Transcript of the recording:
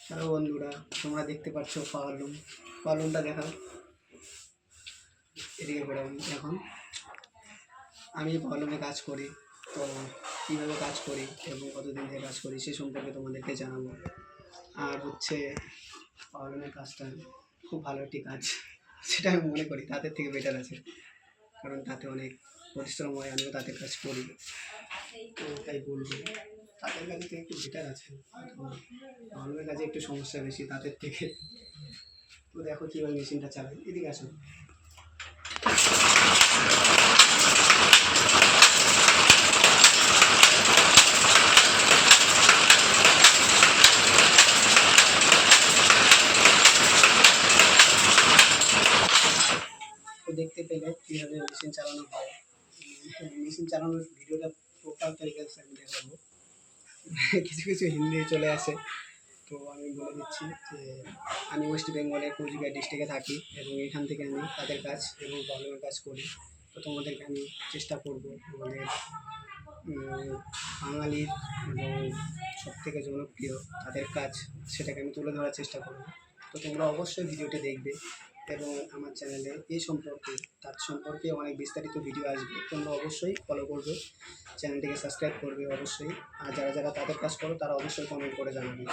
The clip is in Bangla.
হ্যালো বন্ধুরা, তোমরা দেখতে পাচ্ছ পাওয়ার লুমটা দেখাও। এদিকে করে এখন আমি পাওয়ার লুমে কাজ করি। তো কীভাবে কাজ করি এবং কতদিন ধরে কাজ করি সে সম্পর্কে তোমাদেরকে জানাবো। আর হচ্ছে পাওয়ার লুমের কাজটা খুব ভালো একটি কাজ, সেটা আমি মনে করি তাদের থেকে বেটার আছে, কারণ তাতে অনেক পরিশ্রম হয়। আমিও তাদের কাজ করি, তো তাই বলবো তাদের কাছে থেকে একটু বেটার আছে। পাওয়ার লুমের কাজে একটু সমস্যা বেশি তাদের থেকে। তো দেখো কীভাবে মেশিনটা চালাই, এদিকে আসো। তো দেখতে পেলে কীভাবে মেশিন চালানো হয়। মেশিন চালানোর ভিডিওটা টোটাল তরিকাতে আমি দেখাবো। কিছু কিছু হিন্দি চলে আসে, তো আমি বলে দিচ্ছি যে আমি ওয়েস্ট বেঙ্গলের কোচবিহার ডিস্ট্রিক্টে থাকি এবং এখান থেকে আমি তাদের কাজ এবং প্রবলেমের কাজ করি। তো তোমাদেরকে আমি চেষ্টা করবো আমাদের বাঙালির এবং সবথেকে জনপ্রিয় তাদের কাজ, সেটাকে আমি তুলে ধরার চেষ্টা করব। তো তোমরা অবশ্যই ভিডিওটি দেখবে এবং আমার চ্যানেলে এই সম্পর্কে তার সম্পর্কে অনেক বিস্তারিত ভিডিও আসবে। তোমরা অবশ্যই ফলো করবে, চ্যানেলটিকে সাবস্ক্রাইব করবে অবশ্যই। আর যারা যারা তাদের কাজ করো তারা অবশ্যই কমেন্ট করে জানাবে।